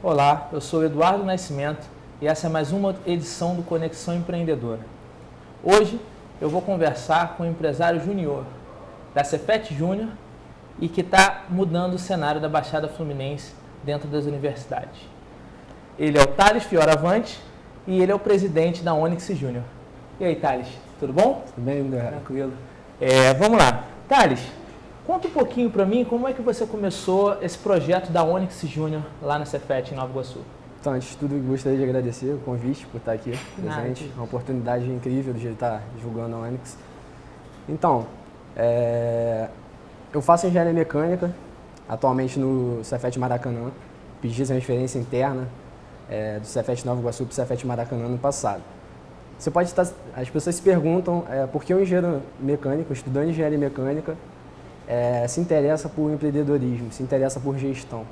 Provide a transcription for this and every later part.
Olá, eu sou Eduardo Nascimento e essa é mais uma edição do Conexão Empreendedora. Hoje eu vou conversar com um empresário júnior da Cefet Júnior e que está mudando o cenário da Baixada Fluminense dentro das universidades. Ele é o Thales Fioravante e ele é o presidente da Onyx Júnior. E aí, Thales, tudo bom? Tudo bem, Eduardo? Tranquilo. Vamos lá. Thales, conta um pouquinho para mim como é que você começou esse projeto da Onyx Júnior lá na Cefet, em Nova Iguaçu. Então, antes de tudo, gostaria de agradecer o convite por estar aqui presente. Nada. Uma oportunidade incrível de estar divulgando a Onyx. Então, eu faço engenharia mecânica, atualmente no Cefet Maracanã. Pedi transferência interna do Cefet Nova Iguaçu para o Cefet Maracanã no passado. Você pode estar, as pessoas se perguntam por que um engenheiro mecânico, estudante de engenharia mecânica, se interessa por empreendedorismo, se interessa por gestão.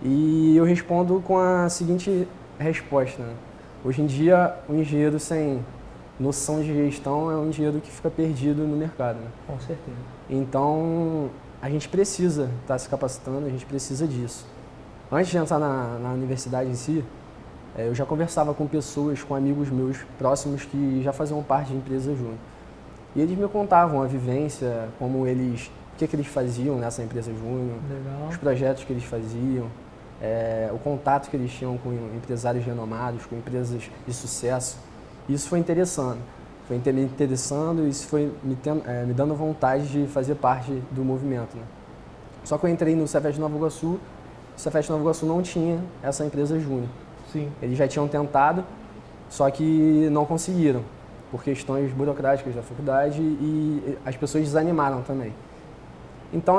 E eu respondo com a seguinte resposta, né? Hoje em dia, um engenheiro sem noção de gestão é um engenheiro que fica perdido no mercado, né? Com certeza. Então, a gente precisa estar se capacitando, a gente precisa disso. Antes de entrar na universidade em si, eu já conversava com pessoas, com amigos meus próximos que já faziam parte de empresa júnior. E eles me contavam a vivência, o que eles faziam nessa empresa júnior, os projetos que eles faziam, o contato que eles tinham com empresários renomados, com empresas de sucesso. Isso foi interessante. Foi me interessando e isso foi me dando vontade de fazer parte do movimento, né? Só que eu entrei no Cefet Nova Iguaçu, o Cefet Nova Iguaçu não tinha essa empresa júnior. Sim. Eles já tinham tentado, só que não conseguiram, por questões burocráticas da faculdade e as pessoas desanimaram também. Então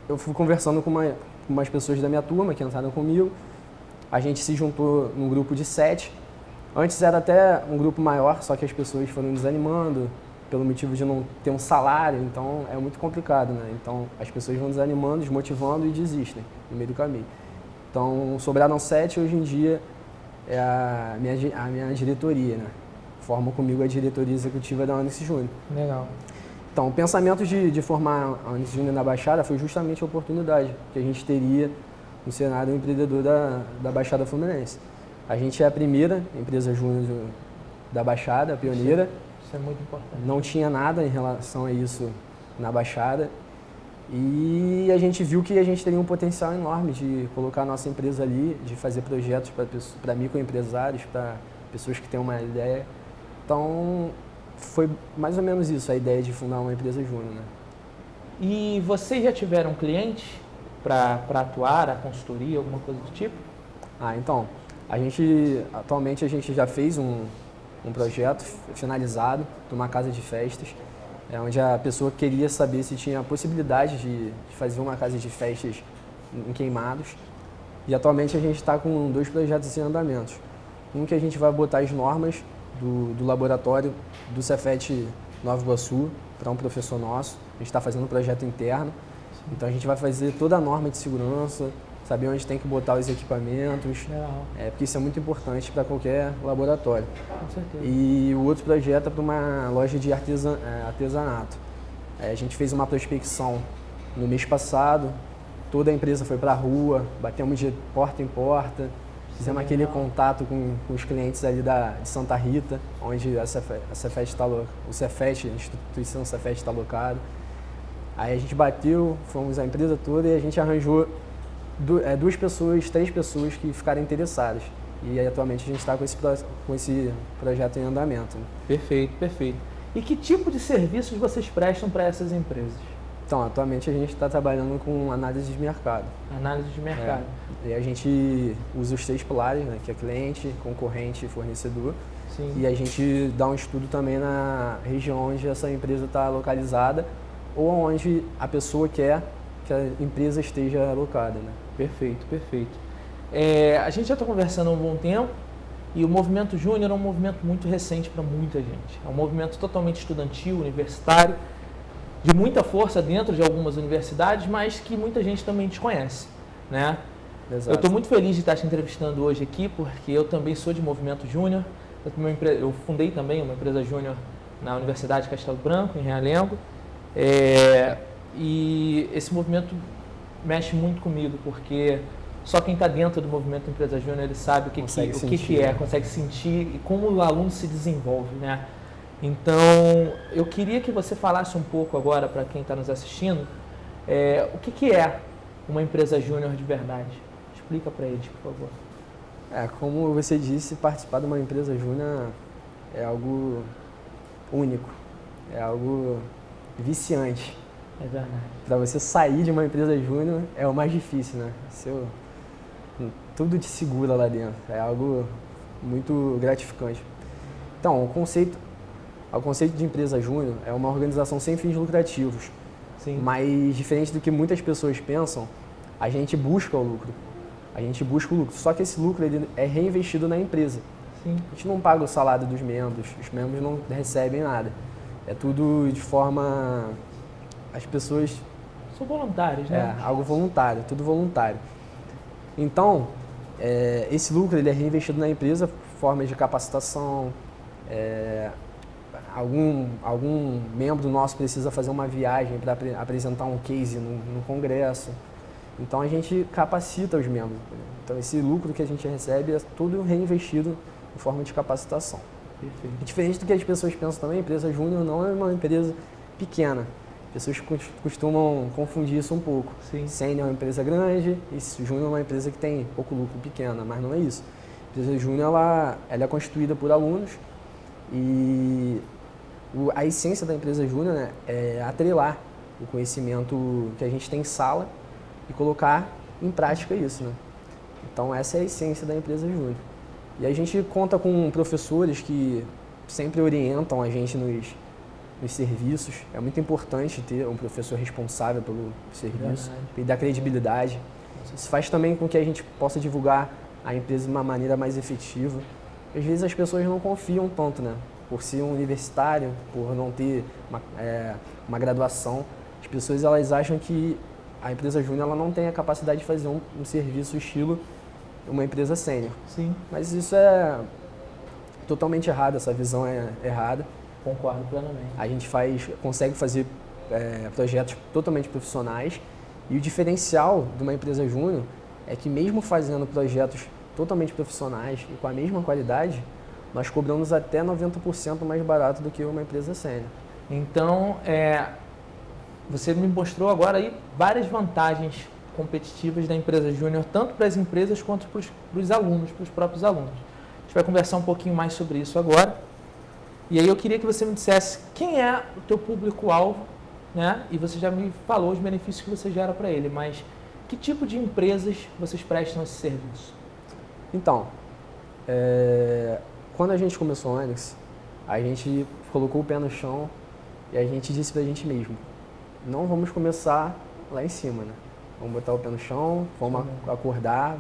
eu fui conversando com umas pessoas da minha turma que entraram comigo, a gente se juntou num grupo de 7. Antes era até um grupo maior, só que as pessoas foram desanimando pelo motivo de não ter um salário, então é muito complicado, né? Então as pessoas vão desanimando, desmotivando e desistem no meio do caminho. Então sobraram 7, hoje em dia é a minha diretoria, né? Forma comigo a diretoria executiva da Onyx Júnior. Legal. Então o pensamento de formar a Onyx Júnior na Baixada foi justamente a oportunidade que a gente teria no cenário empreendedor da Baixada Fluminense. A gente é a primeira empresa júnior da Baixada, a pioneira. Isso é muito importante. Não tinha nada em relação a isso na Baixada. E a gente viu que a gente teria um potencial enorme de colocar a nossa empresa ali, de fazer projetos para microempresários, para pessoas que têm uma ideia. Então, foi mais ou menos isso, a ideia de fundar uma empresa júnior, né? E vocês já tiveram clientes para atuar, a consultoria, alguma coisa do tipo? Então, atualmente a gente já fez um projeto finalizado de uma casa de festas, onde a pessoa queria saber se tinha a possibilidade de fazer uma casa de festas em Queimados. E atualmente a gente está com 2 projetos em andamento. Um que a gente vai botar as normas do laboratório do Cefet Nova Iguaçu para um professor nosso. A gente está fazendo um projeto interno. Então a gente vai fazer toda a norma de segurança, saber onde tem que botar os equipamentos, porque isso é muito importante para qualquer laboratório. Com certeza. E o outro projeto é para uma loja de artesanato. A gente fez uma prospecção no mês passado, toda a empresa foi para a rua, batemos de porta em porta, fizemos aquele contato com os clientes ali de Santa Rita, onde a instituição Cefet está alocada. Aí a gente bateu, fomos a empresa toda e a gente arranjou 3 pessoas que ficaram interessadas. E aí, atualmente a gente está com esse projeto em andamento. Perfeito, perfeito. E que tipo de serviços vocês prestam para essas empresas? Então, atualmente a gente está trabalhando com análise de mercado. Análise de mercado. E a gente usa os 3 pilares, né, que é cliente, concorrente e fornecedor. Sim. E a gente dá um estudo também na região onde essa empresa está localizada ou onde a pessoa quer que a empresa esteja alocada, né? Perfeito, perfeito. A gente já está conversando há um bom tempo e o movimento júnior é um movimento muito recente para muita gente. É um movimento totalmente estudantil, universitário, de muita força dentro de algumas universidades, mas que muita gente também desconhece, né? Exato. Eu estou muito feliz de estar te entrevistando hoje aqui, porque eu também sou de movimento júnior. Eu fundei também uma empresa júnior na Universidade Castelo Branco, em Realengo. E esse movimento mexe muito comigo, porque só quem está dentro do movimento Empresa Júnior, ele sabe o que é, consegue sentir e como o aluno se desenvolve, né? Então, eu queria que você falasse um pouco agora para quem está nos assistindo, o que é uma empresa júnior de verdade. Explica para eles, por favor. Como você disse, participar de uma empresa júnior é algo único, é algo viciante. É verdade. Para você sair de uma empresa júnior é o mais difícil, né? Tudo te segura lá dentro, é algo muito gratificante. Então, o conceito de empresa júnior é uma organização sem fins lucrativos. Sim. Mas, diferente do que muitas pessoas pensam, a gente busca o lucro. Só que esse lucro ele é reinvestido na empresa. Sim. A gente não paga o salário dos membros, os membros não recebem nada. É tudo de forma... As pessoas... São voluntários, né? Algo voluntário, tudo voluntário. Então, esse lucro ele é reinvestido na empresa, formas de capacitação, algum membro nosso precisa fazer uma viagem para apresentar um case no congresso. Então, a gente capacita os membros. Então, esse lucro que a gente recebe é tudo reinvestido em forma de capacitação. Perfeito. E diferente do que as pessoas pensam também, a empresa júnior não é uma empresa pequena. As pessoas costumam confundir isso um pouco. Sim. Sênior é uma empresa grande e júnior é uma empresa que tem pouco lucro, pequena, mas não é isso. A empresa júnior ela é constituída por alunos e a essência da empresa júnior, né, é atrelar o conhecimento que a gente tem em sala e colocar em prática isso, né? Então essa é a essência da empresa júnior. E a gente conta com professores que sempre orientam a gente nos serviços. É muito importante ter um professor responsável pelo serviço e dar credibilidade. Isso faz também com que a gente possa divulgar a empresa de uma maneira mais efetiva. Às vezes as pessoas não confiam tanto, né? Por ser um universitário, por não ter uma graduação. As pessoas elas acham que a empresa júnior ela não tem a capacidade de fazer um serviço estilo uma empresa sênior. Sim. Mas isso é totalmente errado, essa visão é errada. Concordo plenamente. A gente consegue fazer projetos totalmente profissionais e o diferencial de uma empresa júnior é que mesmo fazendo projetos totalmente profissionais e com a mesma qualidade, nós cobramos até 90% mais barato do que uma empresa sênior. Então, você me mostrou agora aí várias vantagens competitivas da empresa júnior, tanto para as empresas quanto para os alunos, para os próprios alunos. A gente vai conversar um pouquinho mais sobre isso agora. E aí eu queria que você me dissesse quem é o teu público-alvo, né? E você já me falou os benefícios que você gera para ele, mas que tipo de empresas vocês prestam esse serviço? Então, quando a gente começou o Onyx, a gente colocou o pé no chão e a gente disse para a gente mesmo, não vamos começar lá em cima, né? Vamos botar o pé no chão, vamos acordar,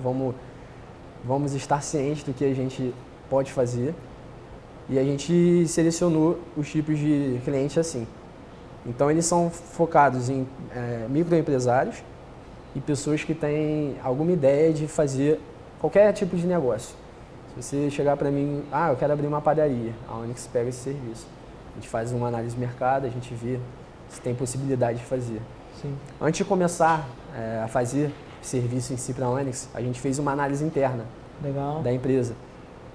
vamos estar cientes do que a gente pode fazer. E a gente selecionou os tipos de clientes assim. Então, eles são focados em microempresários e pessoas que têm alguma ideia de fazer qualquer tipo de negócio. Se você chegar para mim, eu quero abrir uma padaria, a Onyx pega esse serviço. A gente faz uma análise de mercado, a gente vê se tem possibilidade de fazer. Sim. Antes de começar a fazer serviço em si para a Onyx, a gente fez uma análise interna da empresa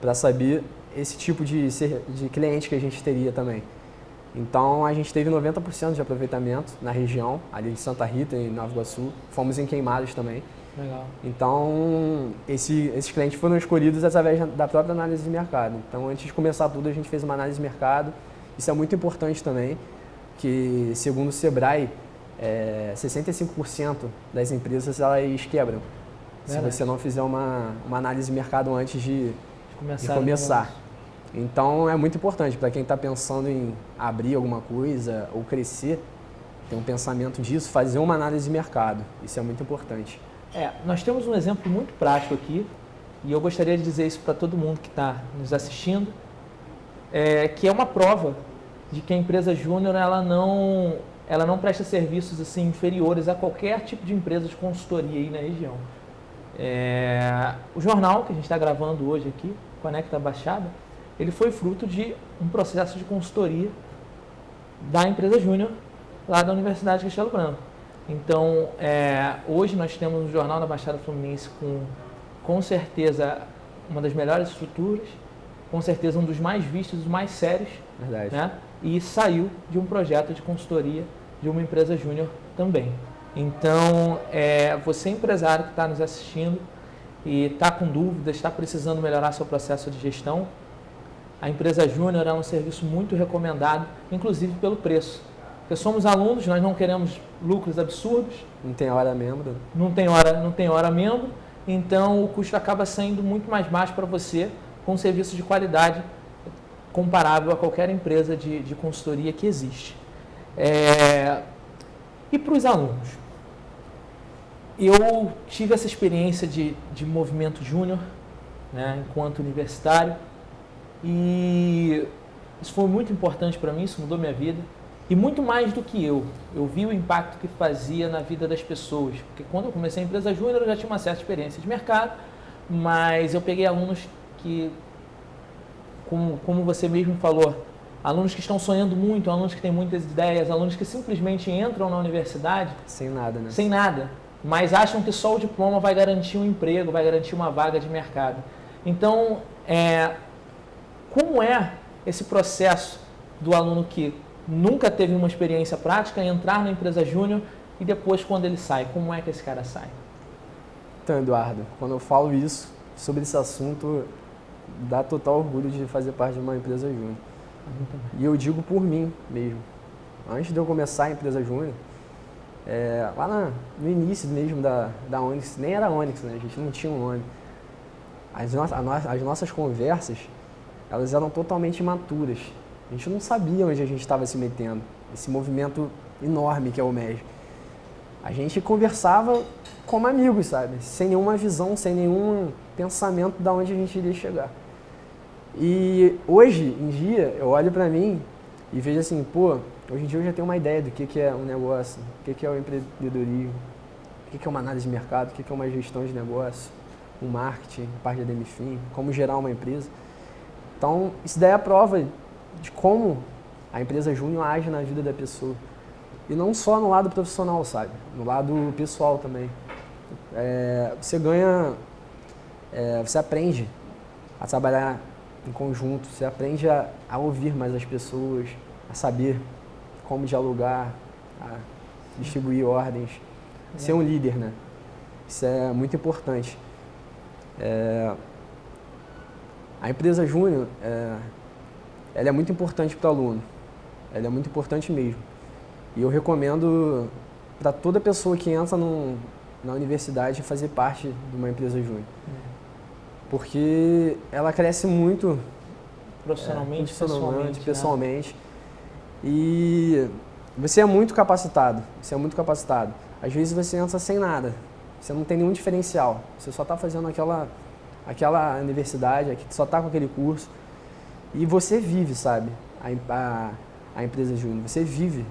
para saber esse tipo de cliente que a gente teria também. Então, a gente teve 90% de aproveitamento na região, ali de Santa Rita e Nova Iguaçu. Fomos em Queimados também. Legal. Então, esses clientes foram escolhidos através da própria análise de mercado. Então, antes de começar tudo, a gente fez uma análise de mercado. Isso é muito importante também, que segundo o Sebrae, 65% das empresas elas quebram. Se você não fizer uma análise de mercado antes de começar. Então, é muito importante para quem está pensando em abrir alguma coisa ou crescer, ter um pensamento disso, fazer uma análise de mercado. Isso é muito importante. Nós temos um exemplo muito prático aqui, e eu gostaria de dizer isso para todo mundo que está nos assistindo, que é uma prova de que a empresa júnior ela não presta serviços assim, inferiores a qualquer tipo de empresa de consultoria aí na região. O jornal que a gente está gravando hoje aqui, Conecta Baixada, ele foi fruto de um processo de consultoria da empresa júnior lá da Universidade de Castelo Branco. Então, hoje nós temos um jornal da Baixada Fluminense com certeza, uma das melhores estruturas, com certeza um dos mais vistos, dos mais sérios. Verdade. Né? E saiu de um projeto de consultoria de uma empresa júnior também. Então, você empresário que está nos assistindo e está com dúvidas, está precisando melhorar seu processo de gestão, a empresa júnior é um serviço muito recomendado, inclusive pelo preço. Porque somos alunos, nós não queremos lucros absurdos. Não tem hora membro. Não tem hora membro, então o custo acaba saindo muito mais baixo para você com um serviço de qualidade comparável a qualquer empresa de consultoria que existe. E para os alunos? Eu tive essa experiência de movimento júnior, né, enquanto universitário, e isso foi muito importante para mim, isso mudou minha vida. E muito mais do que eu vi o impacto que fazia na vida das pessoas. Porque quando eu comecei a empresa júnior, eu já tinha uma certa experiência de mercado, mas eu peguei alunos que, como você mesmo falou, alunos que estão sonhando muito, alunos que têm muitas ideias, alunos que simplesmente entram na universidade sem nada, né? Sem nada, mas acham que só o diploma vai garantir um emprego, vai garantir uma vaga de mercado. Então, como é esse processo do aluno que nunca teve uma experiência prática, entrar na empresa júnior e depois, quando ele sai, como é que esse cara sai? Então, Eduardo, quando eu falo isso, sobre esse assunto, dá total orgulho de fazer parte de uma empresa júnior. E eu digo por mim mesmo. Antes de eu começar a empresa júnior, lá no início mesmo da Onyx, nem era Onyx, né? A gente não tinha um nome. As nossas conversas, elas eram totalmente imaturas. A gente não sabia onde a gente estava se metendo, esse movimento enorme que é o MEG. A gente conversava como amigos, sabe? Sem nenhuma visão, sem nenhum pensamento de onde a gente iria chegar. E hoje em dia, eu olho para mim e vejo assim, pô, hoje em dia eu já tenho uma ideia do que é um negócio, o que é o empreendedorismo, o que é uma análise de mercado, o que é uma gestão de negócio, um marketing, parte de ADM/FIM, como gerar uma empresa. Então, isso daí é a prova de como a empresa júnior age na vida da pessoa. E não só no lado profissional, sabe? No lado pessoal também. Você ganha, você aprende a trabalhar em conjunto, você aprende a ouvir mais as pessoas, a saber como dialogar, a distribuir ordens, ser um líder, né? Isso é muito importante. A empresa júnior, ela é muito importante para o aluno, ela é muito importante mesmo. E eu recomendo para toda pessoa que entra na universidade fazer parte de uma empresa júnior. Porque ela cresce muito profissionalmente, pessoalmente. Né? E você é muito capacitado, Às vezes você entra sem nada, você não tem nenhum diferencial, você só está fazendo aquela universidade, só está com aquele curso. E você vive, sabe, a empresa júnior, você vive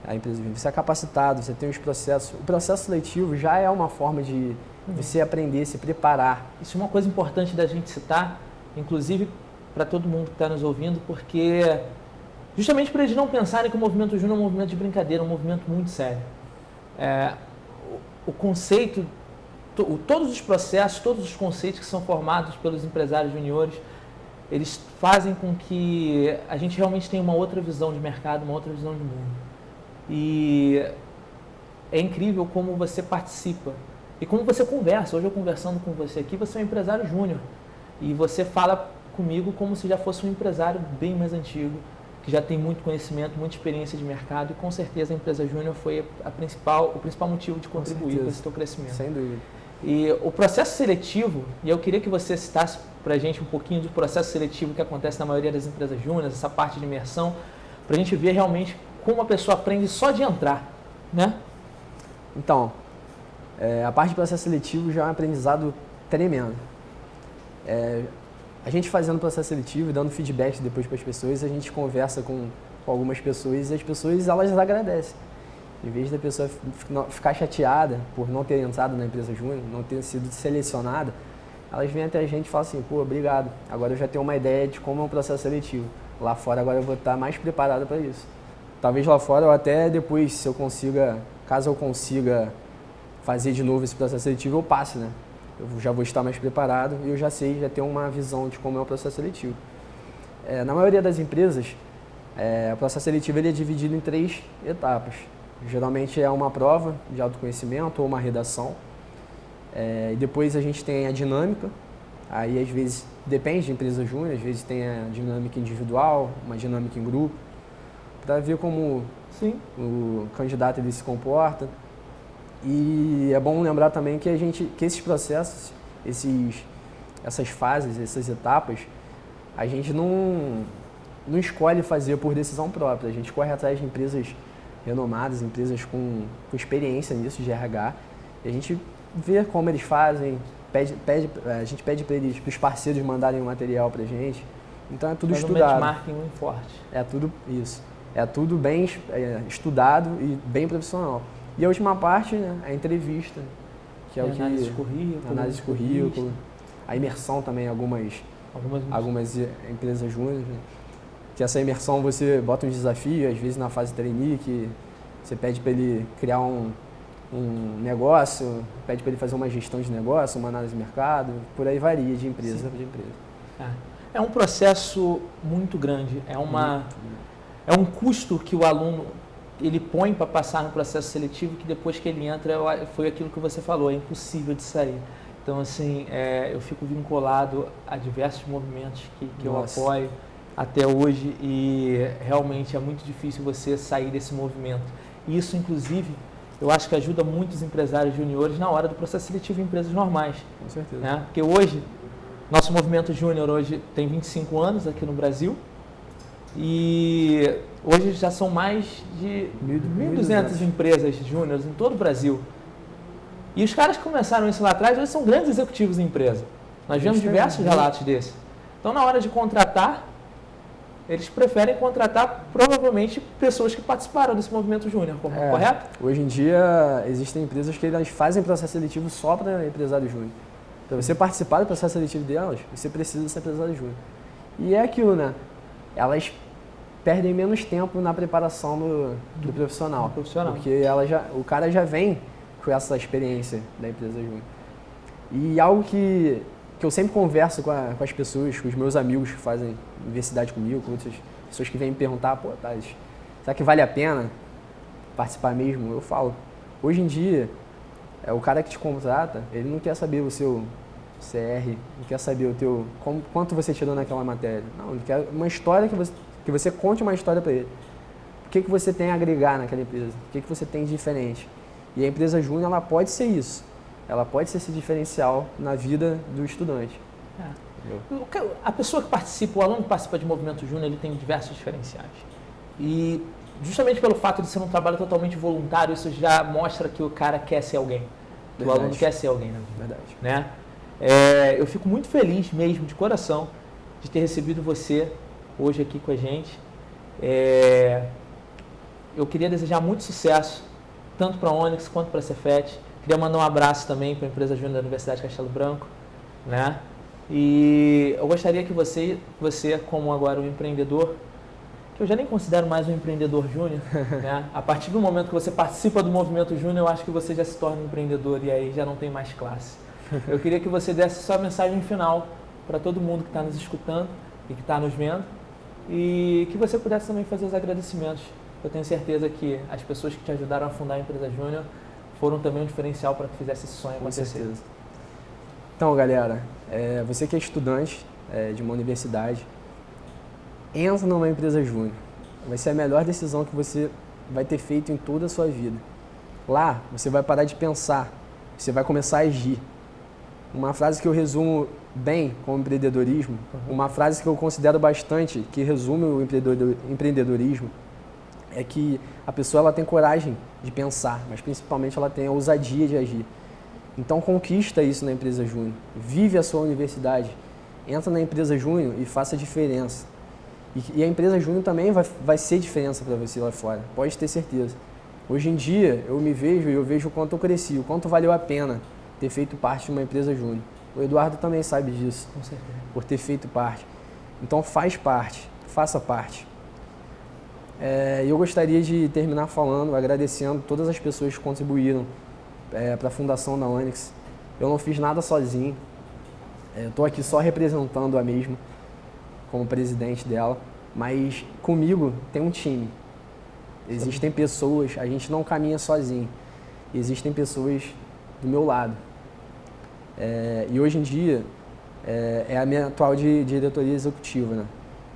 a empresa júnior, você é capacitado, você tem os processos. O processo seletivo já é uma forma de você aprender, se preparar. Isso é uma coisa importante da gente citar, inclusive para todo mundo que está nos ouvindo, porque justamente para eles não pensarem que o movimento júnior é um movimento de brincadeira, é um movimento muito sério. O conceito, todos os processos, todos os conceitos que são formados pelos empresários juniores, eles fazem com que a gente realmente tenha uma outra visão de mercado, uma outra visão de mundo. E é incrível como você participa e como você conversa. Hoje eu conversando com você aqui, você é um empresário júnior e você fala comigo como se já fosse um empresário bem mais antigo, que já tem muito conhecimento, muita experiência de mercado, e com certeza a empresa júnior foi o principal motivo de contribuir para esse teu crescimento. Sem dúvida. E o processo seletivo, e eu queria que você citasse para a gente um pouquinho do processo seletivo que acontece na maioria das empresas júniores, essa parte de imersão, para a gente ver realmente como a pessoa aprende só de entrar, né? Então, a parte de processo seletivo já é um aprendizado tremendo. A gente fazendo processo seletivo e dando feedback depois para as pessoas, a gente conversa com algumas pessoas e as pessoas elas agradecem. Em vez da pessoa ficar chateada por não ter entrado na empresa júnior, não ter sido selecionada, elas vêm até a gente e falam assim, pô, obrigado, agora eu já tenho uma ideia de como é um processo seletivo. Lá fora agora eu vou estar mais preparado para isso. Talvez lá fora ou até depois, se eu consiga caso eu consiga fazer de novo esse processo seletivo, eu passe, né? Eu já vou estar mais preparado e eu já sei, já tenho uma visão de como é o processo seletivo. Na maioria das empresas, o processo seletivo ele é dividido em 3 etapas. Geralmente é uma prova de autoconhecimento ou uma redação. E depois a gente tem a dinâmica. Aí às vezes depende de empresa júnior, às vezes tem a dinâmica individual, uma dinâmica em grupo, para ver como Sim. o candidato ele se comporta. E é bom lembrar também que que esses processos, essas fases, essas etapas, a gente não escolhe fazer por decisão própria. A gente corre atrás de empresas renomadas, empresas com experiência nisso, de RH, e a gente vê como eles fazem, a gente pede para os parceiros mandarem o material para a gente. Então é tudo estudado. Um benchmarking muito forte. É tudo isso. É tudo bem estudado e bem profissional. E a última parte, né, a entrevista, que é o que... Análise de currículo. A imersão também, algumas empresas júnior, né? Que essa imersão você bota um desafio, às vezes na fase trainee, que você pede para ele criar um negócio, pede para ele fazer uma gestão de negócio, uma análise de mercado, por aí varia de empresa para empresa. É um processo muito grande, é um custo que o aluno ele põe para passar no processo seletivo, que depois que ele entra, foi aquilo que você falou, é impossível de sair. Então, assim, eu fico vinculado a diversos movimentos que eu apoio até hoje e realmente é muito difícil você sair desse movimento. E isso, inclusive, eu acho que ajuda muitos empresários juniores na hora do processo seletivo em empresas normais. Com certeza. Né? Porque hoje, nosso movimento júnior hoje tem 25 anos aqui no Brasil e hoje já são mais de 1.200 empresas júniores em todo o Brasil. E os caras que começaram isso lá atrás, hoje são grandes executivos em empresa. Nós vemos diversos relatos desses. Então, na hora de contratar, eles preferem contratar provavelmente pessoas que participaram desse movimento júnior, correto? Hoje em dia, existem empresas que elas fazem processo seletivo só para empresário júnior. Para você participar do processo seletivo delas, você precisa ser empresário júnior. E é aquilo, né? Elas perdem menos tempo na preparação do profissional. Porque o cara já vem com essa experiência da empresa júnior. E algo que eu sempre converso com as pessoas, com os meus amigos que fazem universidade comigo, com outras pessoas que vêm me perguntar, pô, Thales, será que vale a pena participar mesmo? Eu falo, hoje em dia, o cara que te contrata, ele não quer saber o seu CR, não quer saber quanto você tirou naquela matéria. Não, ele quer uma história que você conte uma história para ele. O que você tem a agregar naquela empresa? O que você tem de diferente? E a empresa júnior, ela pode ser isso. Ela pode ser esse diferencial na vida do estudante. A pessoa que participa, o aluno que participa de movimento júnior, ele tem diversos diferenciais. E justamente pelo fato de ser um trabalho totalmente voluntário, isso já mostra que o cara quer ser alguém. Que o aluno quer ser alguém na vida. Verdade. Né? Eu fico muito feliz mesmo, de coração, de ter recebido você hoje aqui com a gente. Eu queria desejar muito sucesso, tanto para a Onyx quanto para a Cefet. Queria mandar um abraço também para a empresa júnior da Universidade de Castelo Branco, né? E eu gostaria que você, como agora um empreendedor, que eu já nem considero mais um empreendedor júnior, né? A partir do momento que você participa do movimento júnior, eu acho que você já se torna um empreendedor e aí já não tem mais classe. Eu queria que você desse sua mensagem final para todo mundo que está nos escutando e que está nos vendo e que você pudesse também fazer os agradecimentos. Eu tenho certeza que as pessoas que te ajudaram a fundar a empresa júnior foram também um diferencial para que fizesse esse sonho acontecer. Com certeza. Então, galera, você que é estudante de uma universidade, entra numa empresa júnior. Vai ser a melhor decisão que você vai ter feito em toda a sua vida. Lá, você vai parar de pensar, você vai começar a agir. Uma frase que eu resumo bem com o empreendedorismo, uma frase que eu considero bastante, que resume o empreendedorismo, é que a pessoa ela tem coragem de pensar, mas principalmente ela tem a ousadia de agir. Então conquista isso na empresa júnior, vive a sua universidade, entra na empresa júnior e faça a diferença. E a empresa júnior também vai ser diferença para você lá fora, pode ter certeza. Hoje em dia eu me vejo e eu vejo o quanto eu cresci, o quanto valeu a pena ter feito parte de uma empresa júnior. O Eduardo também sabe disso, com certeza, por ter feito parte. Então faz parte, faça parte. E eu gostaria de terminar falando, agradecendo todas as pessoas que contribuíram para a fundação da Onyx. Eu não fiz nada sozinho, eu estou aqui só representando a mesma, como presidente dela, mas comigo tem um time. Existem pessoas, a gente não caminha sozinho, existem pessoas do meu lado. E hoje em dia é a minha atual diretoria executiva, né?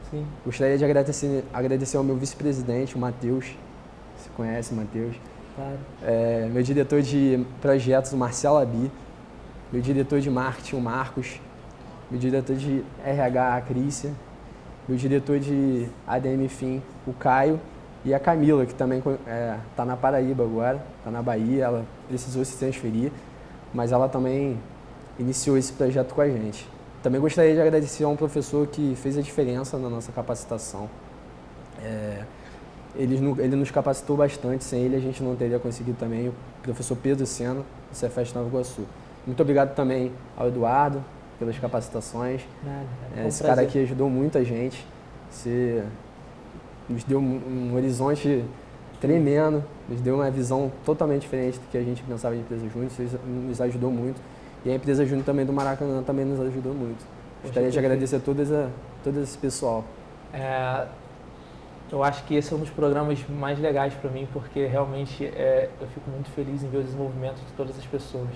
Sim. Gostaria de agradecer ao meu vice-presidente, o Matheus. Você conhece o Matheus? Claro. Meu diretor de projetos, o Marcelo Abi. Meu diretor de marketing, o Marcos. Meu diretor de RH, a Crícia. Meu diretor de ADM Fim, o Caio. E a Camila, que também está na Paraíba agora, está na Bahia. Ela precisou se transferir, mas ela também iniciou esse projeto com a gente. Também gostaria de agradecer a um professor que fez a diferença na nossa capacitação. Ele nos capacitou bastante, sem ele a gente não teria conseguido também, o professor Pedro Sena, do Cefet Nova Iguaçu. Muito obrigado também ao Eduardo pelas capacitações. Esse cara aqui ajudou muita gente. Você nos deu um horizonte tremendo, nos deu uma visão totalmente diferente do que a gente pensava de empresa júnior, isso nos ajudou muito. E a empresa júnior também do Maracanã também nos ajudou muito. Gostaria de agradecer a todo esse pessoal. Eu acho que esse é um dos programas mais legais para mim, porque realmente eu fico muito feliz em ver o desenvolvimento de todas as pessoas.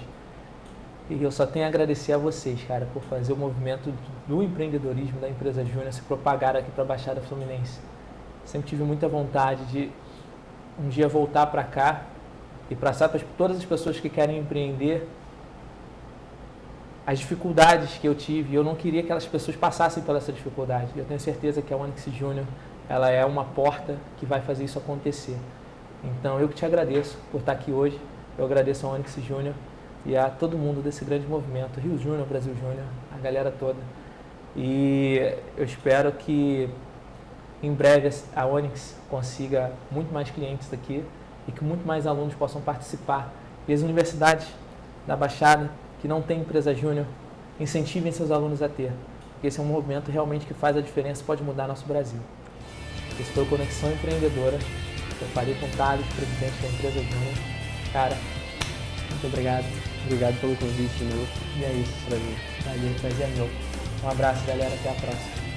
E eu só tenho a agradecer a vocês, cara, por fazer o movimento do empreendedorismo da empresa júnior se propagar aqui para a Baixada Fluminense. Sempre tive muita vontade de um dia voltar para cá e passar para todas as pessoas que querem empreender as dificuldades que eu tive. Eu não queria que aquelas pessoas passassem por essa dificuldade. Eu tenho certeza que a Onyx Júnior, ela é uma porta que vai fazer isso acontecer. Então eu que te agradeço por estar aqui hoje. Eu agradeço a Onyx Júnior e a todo mundo desse grande movimento, Rio Júnior, Brasil Júnior, a galera toda. E eu espero que em breve a Onyx consiga muito mais clientes aqui e que muito mais alunos possam participar. E as universidades da Baixada, que não tem empresa júnior, incentivem seus alunos a ter. Porque esse é um movimento realmente que faz a diferença e pode mudar nosso Brasil. Esse foi o Conexão Empreendedora. Eu falei com o Thales, presidente da empresa júnior. Cara, muito obrigado. Obrigado pelo convite de novo. E é isso. Prazer. Valeu, prazer é meu. Um abraço, galera. Até a próxima.